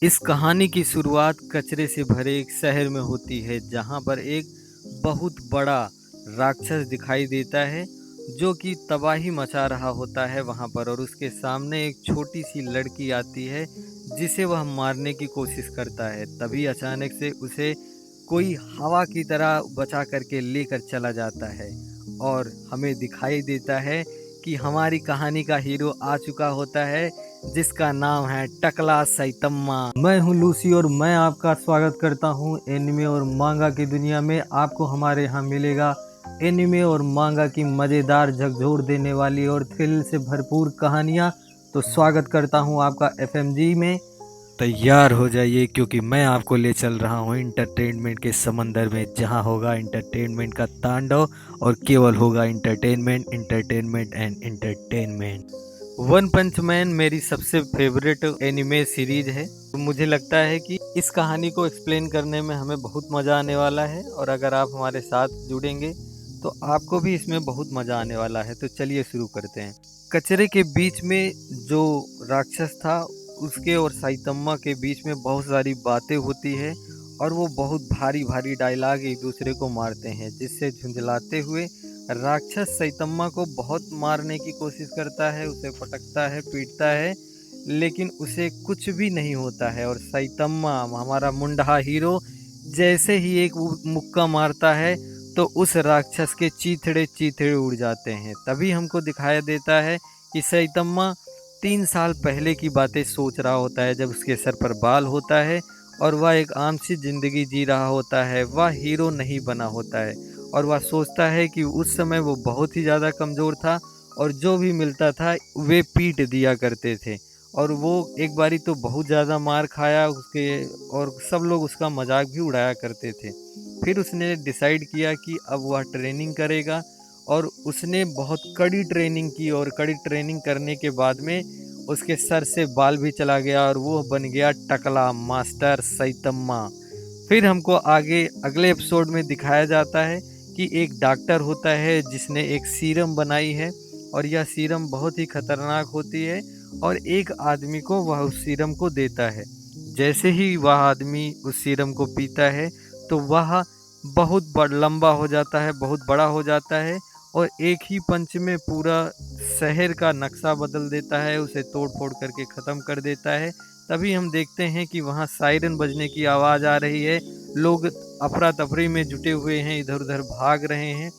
इस कहानी की शुरुआत कचरे से भरे एक शहर में होती है जहां पर एक बहुत बड़ा राक्षस दिखाई देता है जो कि तबाही मचा रहा होता है वहां पर। और उसके सामने एक छोटी सी लड़की आती है जिसे वह मारने की कोशिश करता है। तभी अचानक से उसे कोई हवा की तरह बचा करके लेकर चला जाता है और हमें दिखाई देता है कि हमारी कहानी का हीरो आ चुका होता है जिसका नाम है टकला सैतम्मा। मैं हूं लूसी और मैं आपका स्वागत करता हूं एनिमे और मांगा की दुनिया में। आपको हमारे यहाँ मिलेगा एनिमे और मांगा की मज़ेदार झकझोर देने वाली और थ्रिल से भरपूर कहानियाँ। तो स्वागत करता हूं आपका एफएमजी में। तैयार हो जाइए क्योंकि मैं आपको ले चल रहा हूँ इंटरटेनमेंट के समंदर में, जहाँ होगा इंटरटेनमेंट का तांडव और केवल होगा entertainment, entertainment and entertainment. One Punch Man मेरी सबसे फेवरेट एनिमे सीरीज है। तो मुझे लगता है कि इस कहानी को एक्सप्लेन करने में हमें बहुत मज़ा आने वाला है और अगर आप हमारे साथ जुड़ेंगे तो आपको भी इसमें बहुत मज़ा आने वाला है। तो चलिए शुरू करते हैं। कचरे के बीच में जो राक्षस था उसके और साइतम्मा के बीच में बहुत सारी बातें होती है और वो बहुत भारी भारी डायलॉग एक दूसरे को मारते हैं, जिससे झुंझलाते हुए राक्षस सैतम्मा को बहुत मारने की कोशिश करता है, उसे पटकता है, पीटता है, लेकिन उसे कुछ भी नहीं होता है। और सैतम्मा हमारा मुंडा हीरो जैसे ही एक मुक्का मारता है तो उस राक्षस के चीथड़े चीथड़े उड़ जाते हैं। तभी हमको दिखाया देता है कि सैतम्मा 3 साल पहले की बातें सोच रहा होता है जब उसके सर पर बाल होता है और वह एक आम सी जिंदगी जी रहा होता है। वह हीरो नहीं बना होता है और वह सोचता है कि उस समय वो बहुत ही ज़्यादा कमज़ोर था और जो भी मिलता था वे पीट दिया करते थे। और वो एक बारी तो बहुत ज़्यादा मार खाया उसके, और सब लोग उसका मजाक भी उड़ाया करते थे। फिर उसने डिसाइड किया कि अब वह ट्रेनिंग करेगा और उसने बहुत कड़ी ट्रेनिंग की और कड़ी ट्रेनिंग करने के बाद में उसके सर से बाल भी चला गया और वो बन गया टकला मास्टर सैतम्मा। फिर हमको आगे अगले एपिसोड में दिखाया जाता है कि एक डॉक्टर होता है जिसने एक सीरम बनाई है और यह सीरम बहुत ही खतरनाक होती है और एक आदमी को वह उस सीरम को देता है। जैसे ही वह आदमी उस सीरम को पीता है तो वह बहुत लंबा हो जाता है, बहुत बड़ा हो जाता है और एक ही पंच में पूरा शहर का नक्शा बदल देता है, उसे तोड़ फोड़ करके ख़त्म कर देता है। तभी हम देखते हैं कि वहाँ सायरन बजने की आवाज़ आ रही है, लोग अफरा तफरी में जुटे हुए हैं, इधर उधर भाग रहे हैं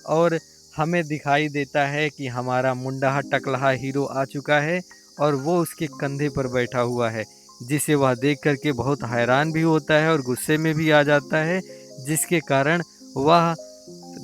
और हमें दिखाई देता है कि हमारा मुंडा टकला हीरो आ चुका है और वो उसके कंधे पर बैठा हुआ है, जिसे वह देख करके बहुत हैरान भी होता है और गुस्से में भी आ जाता है, जिसके कारण वह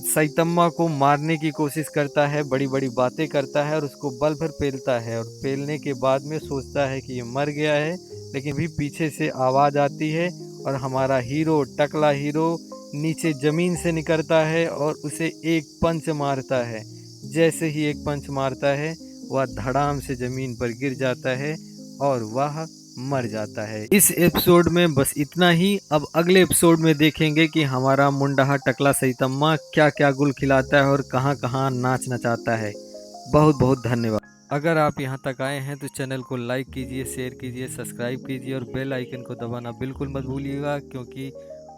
सैतम्मा को मारने की कोशिश करता है, बड़ी बड़ी बातें करता है और उसको बल भर पेलता है और पेलने के बाद में सोचता है कि ये मर गया है। लेकिन भी पीछे से आवाज़ आती है और हमारा हीरो टकला हीरो नीचे ज़मीन से निकलता है और उसे एक पंच मारता है। जैसे ही एक पंच मारता है वह धड़ाम से ज़मीन पर गिर जाता है और वह मर जाता है। इस एपिसोड में बस इतना ही। अब अगले एपिसोड में देखेंगे कि हमारा मुंडा टकला सैतम्मा क्या क्या गुल खिलाता है और कहाँ कहाँ नाच नचाता है। बहुत बहुत धन्यवाद। अगर आप यहाँ तक आए हैं तो चैनल को लाइक कीजिए, शेयर कीजिए, सब्सक्राइब कीजिए और बेल आइकन को दबाना बिल्कुल मत भूलिएगा, क्योंकि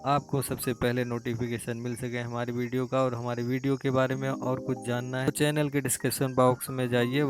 आपको सबसे पहले नोटिफिकेशन मिल सके हमारी वीडियो का। और हमारे वीडियो के बारे में और कुछ जानना है तो चैनल के डिस्क्रिप्शन बॉक्स में जाइए।